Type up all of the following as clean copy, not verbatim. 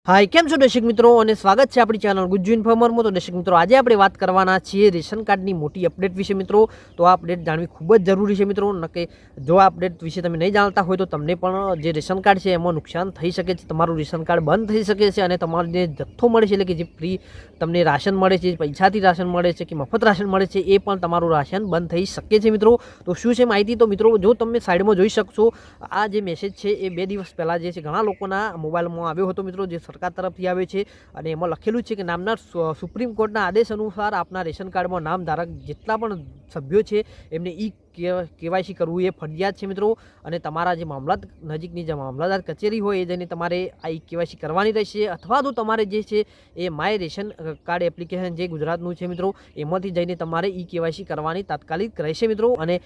हाय केम छो दर्शक मित्रों और स्वागत है अपनी चैनल गुज्जू इन्फॉर्मर में। तो दर्शक मित्रों आज आप बात करवाना छीए रेशन कार्ड की मोटी अपडेट विषय मित्रों। तो आ अपडेट जाणवी खूब ज जरूरी है मित्रों, न कि जो आ अपडेट विषय तमे नहीं जानता हो तो तमने पण जे रेशन कार्ड है एमां नुकसान थई शके छे, तमारुं रेशन कार्ड बंद थई शके छे अने तमारे जे जत्थो मळे छे એટલે કે જે फ्री तमने राशन मळे छे, पैसाथी राशन मळे छे कि मफत राशन मळे छे ए पण तमारुं राशन बंद थई शके छे मित्रों। तो शुं छे माहिती, तो मित्रों जो तमे साइडमां जोई शकशो आ जे मेसेज छे ए 2 દિવસ પહેલા જે છે ઘણા લોકોના મોબાઈલમાં આવ્યો હતો મિત્રો, જે સરકાર તરફથી આવે છે અને એમાં લખેલું છે કે નામના સુપ્રીમ કોર્ટના આદેશ અનુસાર આપના રેશન કાર્ડમાં નામ ધારક જેટલા પણ સભ્યો છે એમને કેવાયસી કરવું એ ફરજિયાત છે મિત્રો। અને તમારા જે નજીકની જે મામલતદાર કચેરી હોય એ જઈને તમારે આ કેવાયસી કરવાની રહેશે, અથવા તો તમારે જે છે એ માય રેશન કાર્ડ એપ્લિકેશન જે ગુજરાતનું છે મિત્રો એમાંથી જઈને તમારે કેવાયસી કરવાની તાત્કાલિક રહેશે મિત્રો। અને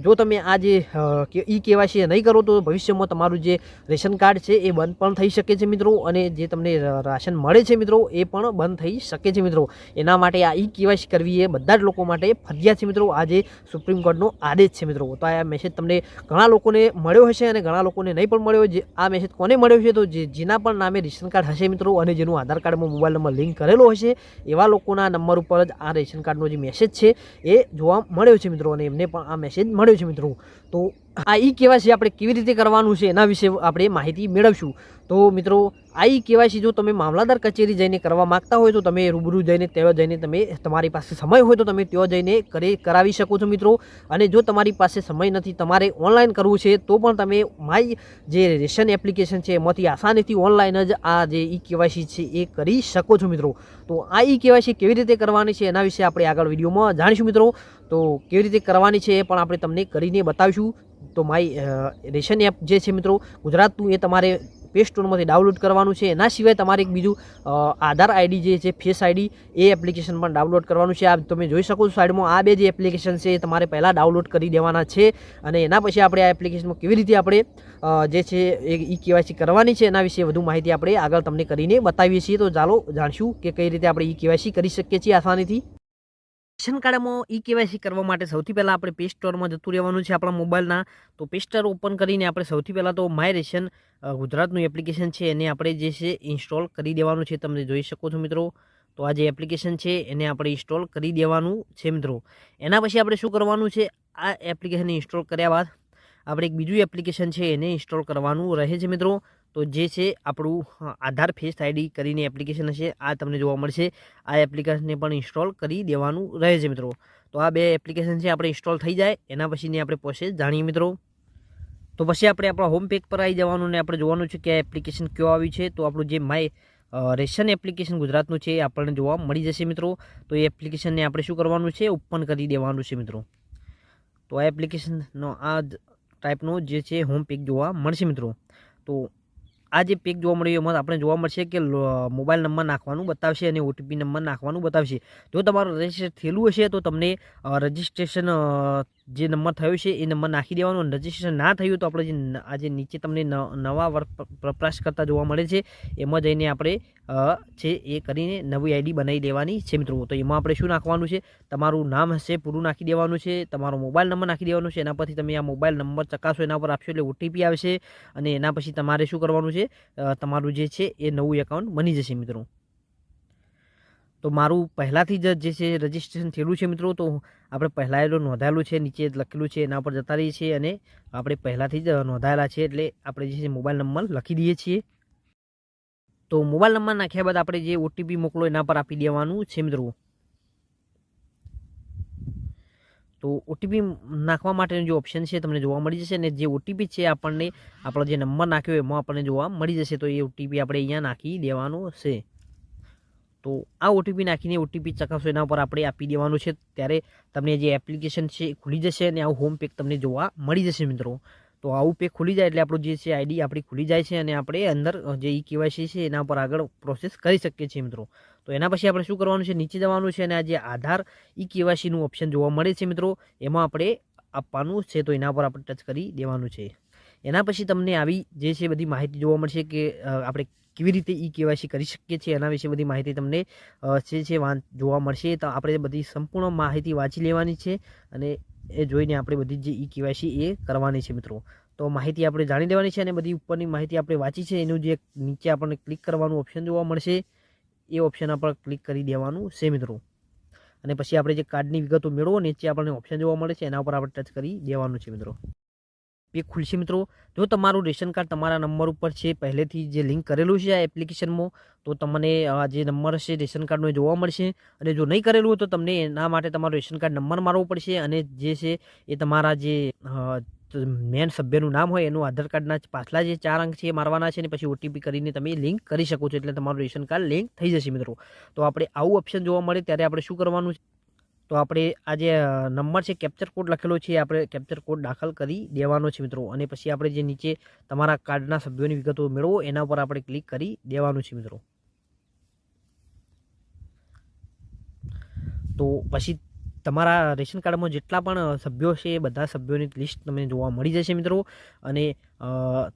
જો તમે આ જે કેવાયસી નહીં કરો તો ભવિષ્યમાં તમારું જે રેશન કાર્ડ છે એ બંધ પણ થઈ શકે છે મિત્રો, અને જે તમને રાશન મળે છે મિત્રો એ પણ બંધ થઈ શકે છે મિત્રો। એના માટે આ કેવાયસી કરવી એ બધા જ લોકો માટે ફરજિયાત છે મિત્રો, આ જે સુપ્રીમ કોર્ટનો આદેશ છે મિત્રો। તો આ મેસેજ તમને ઘણા લોકોને મળ્યો હશે અને ઘણા લોકોને નહીં પણ મળ્યો। જે આ મેસેજ કોને મળ્યો છે, તો જેના પણ નામે રેશન કાર્ડ હશે મિત્રો અને જેનું આધાર કાર્ડમાં મોબાઈલ નંબર લિંક કરેલો હશે એવા લોકોના નંબર ઉપર જ આ રેશન કાર્ડનો જે મેસેજ છે એ જોવા મળ્યો છે મિત્રો, અને એમને પણ આ મેસેજ મળ્યો છે મિત્રો। તો આ કેવાયસી આપણે કેવી રીતે કરવાનું છે એના વિશે આપણે માહિતી મેળવશું। તો મિત્રો આ કેવાયસી જો તમે મામલતદાર કચેરી જઈને કરવા માંગતા હોય તો તમે રૂબરૂ જઈને ત્યાં જઈને તમે તમારી પાસે સમય હોય તો તમે ત્યાં જઈને કરાવી શકો છો મિત્રો। અને જો તમારી પાસે સમય નથી, તમારે ઓનલાઈન કરવું છે તો પણ તમે માય જે રેશન એપ્લિકેશન છે એમાંથી આસાનીથી ઓનલાઈન જ આ જે કેવાયસી છે એ કરી શકો છો મિત્રો। તો આ કેવાયસી કેવી રીતે કરવાની છે એના વિશે આપણે આગળ વિડીયોમાં જાણીશું મિત્રો। તો કેવી રીતે કરવાની છે એ પણ આપણે તમને કરીને બતાવીશું। તો માય રેશન એપ જે છે મિત્રો ગુજરાતનું એ તમારે પ્લે સ્ટોરમાંથી ડાઉનલોડ કરવાનું છે। એના સિવાય તમારે એક બીજું આધાર આઈડી જે છે ફેસ આઈડી એ એપ્લિકેશન પણ ડાઉનલોડ કરવાનું છે। આ તમે જોઈ શકો છો સાઈડમાં આ બે જે એપ્લિકેશન છે એ તમારે પહેલાં ડાઉનલોડ કરી દેવાના છે, અને એના પછી આપણે આ એપ્લિકેશનમાં કેવી રીતે આપણે જે છે એ કેવાયસી કરવાની છે એના વિશે વધુ માહિતી આપણે આગળ તમને કરીને બતાવીએ છીએ। તો ચાલો જાણશું કે કઈ રીતે આપણે કેવાયસી કરી શકીએ છીએ આસાનીથી। રેશન કાર્ડમાં કેવાયસી કરવા માટે સૌથી પહેલાં આપણે પ્લે સ્ટોરમાં જતું રહેવાનું છે આપણા મોબાઈલના। તો પ્લે સ્ટોર ઓપન કરીને આપણે સૌથી પહેલાં તો માય રેશન ગુજરાતનું એપ્લિકેશન છે એને આપણે જે છે ઇન્સ્ટોલ કરી દેવાનું છે। તમે જોઈ શકો છો મિત્રો, તો આ જે એપ્લિકેશન છે એને આપણે ઇન્સ્ટોલ કરી દેવાનું છે મિત્રો। એના પછી આપણે શું કરવાનું છે, આ એપ્લિકેશન ઇન્સ્ટોલ કર્યા બાદ આપણે એક બીજું એપ્લિકેશન છે એને ઇન્સ્ટોલ કરવાનું રહે છે મિત્રો। તો જે છે આપણું આધાર ફેસ આઈડી કરીને એપ્લિકેશન હશે, આ તમને જોવા મળશે। આ એપ્લિકેશનને પણ ઇન્સ્ટોલ કરી દેવાનું રહે છે મિત્રો। તો આ બે એપ્લિકેશન છે આપણે ઇન્સ્ટોલ થઈ જાય એના પછીની આપણે પ્રોસેસ જાણીએ મિત્રો। તો પછી આપણે આપણા હોમ પેજ પર આવી જવાનું ને આપણે જોવાનું છે કે આ એપ્લિકેશન કયો આવી છે। તો આપણું જે માય રેશન એપ્લિકેશન ગુજરાતનું છે એ આપણને જોવા મળી જશે મિત્રો। તો એ એપ્લિકેશનને આપણે શું કરવાનું છે, ઓપન કરી દેવાનું છે મિત્રો। તો આ એપ્લિકેશનનો આ ટાઈપનો જે છે હોમ પેજ જોવા મળશે મિત્રો। તો આ જે પેજ જોવા મળ્યું એમાં આપણે જોવા મળશે કે મોબાઈલ નંબર નાખવાનું બતાવશે અને ઓટીપી નંબર નાખવાનું બતાવશે। જો તમારું રજિસ્ટર થયેલું હશે તો તમને રજિસ્ટ્રેશન જે નંબર થયો છે એ નંબર નાખી દેવાનો। રજિસ્ટ્રેશન ના થયું તો આપણે જે આજે નીચે તમને નવા વપરાશકર્તા જોવા મળે છે એમાં જઈને આપણે છે એ કરીને નવી આઈડી બનાવી દેવાની છે મિત્રો। તો એમાં આપણે શું નાખવાનું છે, તમારું નામ હશે પૂરું નાખી દેવાનું છે, તમારો મોબાઈલ નંબર નાખી દેવાનો છે। એના પરથી તમે આ મોબાઈલ નંબર ચકાસો એના પર આપશો એટલે ઓટીપી આવશે, અને એના પછી તમારે શું કરવાનું છે, તમારું જે છે એ નવું એકાઉન્ટ બની જશે મિત્રો। તો મારું પહેલાંથી જ જે છે રજિસ્ટ્રેશન થયેલું છે મિત્રો, તો આપણે પહેલાં નોંધાયેલું છે, નીચે લખેલું છે એના પર જતા રહીએ છીએ અને આપણે પહેલાંથી જ નોંધાયેલા છે એટલે આપણે જે છે મોબાઈલ નંબર લખી દઈએ છીએ। તો મોબાઈલ નંબર નાખ્યા બાદ આપણે જે ઓટીપી મોકલો એના પર આપી દેવાનું છે મિત્રો। તો ઓટીપી નાખવા માટેનું જે ઓપ્શન છે તમને જોવા મળી જશે, અને જે ઓટીપી છે આપણને આપણો જે નંબર નાખ્યો એમાં આપણને જોવા મળી જશે। તો એ ઓટીપી આપણે અહીંયા નાખી દેવાનો છે। તો આ ઓટીપી નાખીને ઓટીપી ચકાસો એના પર આપણે આપી દેવાનું છે, ત્યારે તમને જે એપ્લિકેશન છે એ ખુલી જશે અને આવું હોમ પેજ તમને જોવા મળી જશે મિત્રો। તો આવું પેજ ખુલી જાય એટલે આપણું જે છે આઈડી આપણી ખુલી જાય છે અને આપણે અંદર જે કેવાયસી છે એના પર આગળ પ્રોસેસ કરી શકીએ છીએ મિત્રો। તો એના પછી આપણે શું કરવાનું છે, નીચે જવાનું છે અને આ જે આધાર કેવાયસીનું ઓપ્શન જોવા મળે છે મિત્રો એમાં આપણે આપવાનું છે, તો એના પર આપણે ટચ કરી દેવાનું છે। એના પછી તમને આવી જે છે બધી માહિતી જોવા મળશે કે આપણે કેવી રીતે કેવાયસી કરી શકીએ છીએ એના વિશે બધી માહિતી તમને જે છે જોવા મળશે। તો આપણે બધી સંપૂર્ણ માહિતી વાંચી લેવાની છે અને એ જોઈને આપણે બધી જે ઈ કેવાયસી એ કરવાની છે મિત્રો. તો માહિતી આપણે જાણી લેવાની છે અને બધી ઉપરની માહિતી આપણે વાંચી છે. એનું જે નીચે આપણને ક્લિક કરવાનું ઓપ્શન જોવા મળશે એ ઓપ્શન આપણે ક્લિક કરી દેવાનું છે મિત્રો. અને પછી આપણે જે કાર્ડની વિગતો મેળવો નીચે આપણને ઓપ્શન જોવા મળે છે એના ઉપર આપણે ટચ કરી દેવાનું છે મિત્રો. પેજ ખુલશે મિત્રો. જો તમારું રેશન કાર્ડ તમારા નંબર ઉપર છે પહેલેથી જે લિંક કરેલું છે આ એપ્લિકેશનમાં તો તમને જે નંબર હશે રેશન કાર્ડનો જોવા મળશે. અને જો નહીં કરેલું હોય તો તમને એના માટે તમારો રેશન કાર્ડ નંબર મારવો પડશે અને જે છે એ તમારા જે મેન સભ્યનું નામ હોય એનું આધાર કાર્ડના પાછલા જે 4 અંક છે એ મારવાના છે અને પછી ઓટીપી કરીને તમે લિંક કરી શકો છો એટલે તમારું રેશન કાર્ડ લિંક થઈ જશે મિત્રો. તો આપણે આવું ઓપ્શન જોવા મળે ત્યારે આપણે શું કરવાનું છે તો આપણે આ જે નંબર છે કેપ્ચર કોડ લખેલો છે આપણે કેપ્ચર કોડ દાખલ કરી દેવાનો છે મિત્રો. અને પછી આપણે જે નીચે તમારા કાર્ડના સભ્યોની વિગતો મેળવો એના ઉપર આપણે ક્લિક કરી દેવાનું છે મિત્રો. તો પછી તમારા રેશન કાર્ડમાં જેટલા પણ સભ્યો છે એ બધા સભ્યોની લિસ્ટ તમને જોવા મળી જશે મિત્રો. અને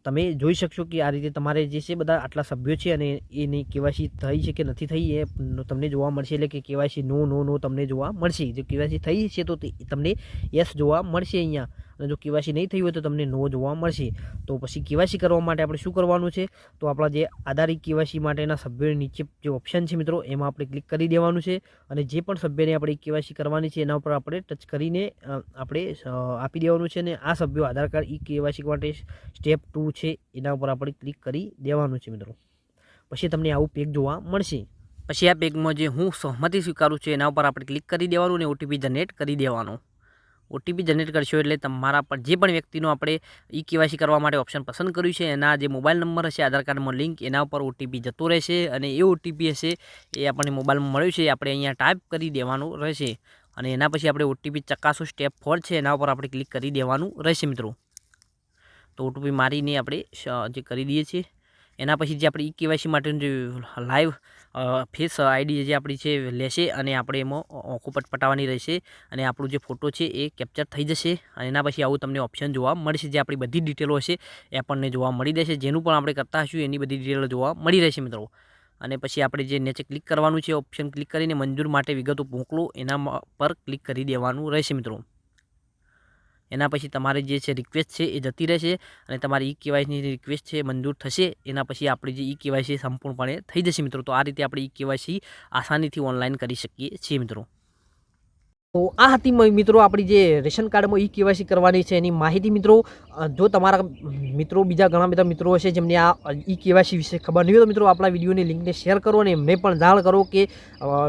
તમે જોઈ શકશો કે આ રીતે તમારે જે છે બધા આટલા સભ્યો છે અને એની કેવાયસી થઈ છે કે નથી થઈ એ તમને જોવા મળશે. એટલે કે કેવાયસી નો તમને જોવા મળશે. જો કેવાયસી થઈ છે તો તમને યસ જોવા મળશે અહીંયા, અને જો કેવાયસી નહીં થઈ હોય તો તમને નો જોવા મળશે. તો પછી કેવાયસી કરવા માટે આપણે શું કરવાનું છે તો આપણા જે આધાર કેવાયસી માટેના સભ્યોની નીચે જે ઓપ્શન છે મિત્રો એમાં આપણે ક્લિક કરી દેવાનું છે. અને જે પણ સભ્યને આપણે કેવાયસી કરવાની છે એના ઉપર આપણે ટચ કરીને આપણે આપી દેવાનું છે. અને આ સભ્યો આધાર કાર્ડ ઈ કેવાયસી માટે સ્ટેપ 2 છે એના ઉપર આપણે ક્લિક કરી દેવાનું છે મિત્રો. પછી તમને આવું પેજ જોવા મળશે. પછી આ પેજમાં જે હું સહમતિ સ્વીકારું છું એના ઉપર આપણે ક્લિક કરી દેવાનું અને ઓટીપી જનરેટ કરી દેવાનું. ઓટીપી જનરેટ કરશો એટલે તમારા પર જે પણ વ્યક્તિનો આપણે ઈ કેવાયસી કરવા માટે ઓપ્શન પસંદ કર્યું છે એના જે મોબાઈલ નંબર હશે આધાર કાર્ડમાં લિંક એના ઉપર ઓટીપી જતો રહેશે. અને એ ઓટીપી હશે એ આપણને મોબાઈલમાં મળ્યું છે આપણે અહીંયા ટાઈપ કરી દેવાનું રહેશે. અને એના પછી આપણે ઓટીપી ચકાસો સ્ટેપ 4 છે એના ઉપર આપણે ક્લિક કરી દેવાનું રહેશે મિત્રો. તો ઓટીપી મારીને આપણે જે કરી દઈએ છીએ એના પછી જે આપણે ઈ કેવાયસી માટેનું જે લાઈવ ફેસ આઈડી જે આપણી છે લેશે અને આપણે એમાં આંખો પટપટાવવાની રહેશે અને આપણું જે ફોટો છે એ કેપ્ચર થઈ જશે. અને એના પછી આવું તમને ઓપ્શન જોવા મળશે જે આપણી બધી ડિટેલો હશે એ આપણને જોવા મળી રહેશે. જેનું પણ આપણે કરતા હશું એની બધી ડિટેલો જોવા મળી રહેશે મિત્રો. અને પછી આપણે જે નીચે ક્લિક કરવાનું છે ઓપ્શન ક્લિક કરીને મંજૂર માટે વિગતો મોકલો એના પર ક્લિક કરી દેવાનું રહેશે મિત્રો. એના પછી તમારી જે છે રિક્વેસ્ટ છે એ જતી રહેશે અને તમારી ઈ કેવાયસીની રિક્વેસ્ટ છે મંજૂર થશે. એના પછી આપણી જે ઈ કેવાયસી સંપૂર્ણપણે થઈ જશે મિત્રો. તો આ રીતે આપણે ઈ કેવાયસી આસાનીથી ઓનલાઈન કરી શકીએ છીએ મિત્રો. તો આ હતી મિત્રો આપણી જે રેશન કાર્ડમાં ઈ કેવાયસી કરવાની છે એની માહિતી મિત્રો. જો તમારા મિત્રો બીજા ઘણા બધા મિત્રો હશે જેમને આ ઈ કેવાયસી વિશે ખબર નહીં હોય તો મિત્રો આપણા વિડીયોની લિંકને શેર કરો અને એમને પણ જાણ કરો કે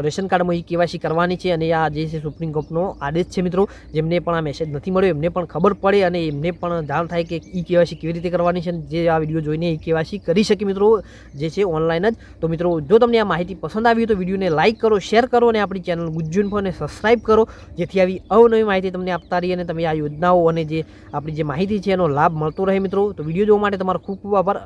રેશન કાર્ડમાં ઈ કેવાયસી કરવાની છે. અને આ જે છે સુપ્રીમ કોર્ટનો આદેશ છે મિત્રો. જેમને પણ આ મેસેજ નથી મળ્યો એમને પણ ખબર પડે અને એમને પણ જાણ થાય કે ઈ કેવાયસી કેવી રીતે કરવાની છે. જે આ વિડીયો જોઈને ઈ કેવાયસી કરી શકે મિત્રો જે છે ઓનલાઈન જ. તો મિત્રો જો તમને આ માહિતી પસંદ આવી તો વિડીયોને લાઇક કરો, શેર કરો અને આપણી ચેનલ ગુજ્જુ ઇન્ફોને સબસ્ક્રાઈબ કરો જેથી આવી અવનવી માહિતી તમને આપતા રહીએ અને તમે આ યોજનાઓ અને જે આપણી જે માહિતી છે એનો લાભ મળતો રહે મિત્રો. તો વિડીયો જોવા માટે તમારો ખૂબ ખૂબ આભાર.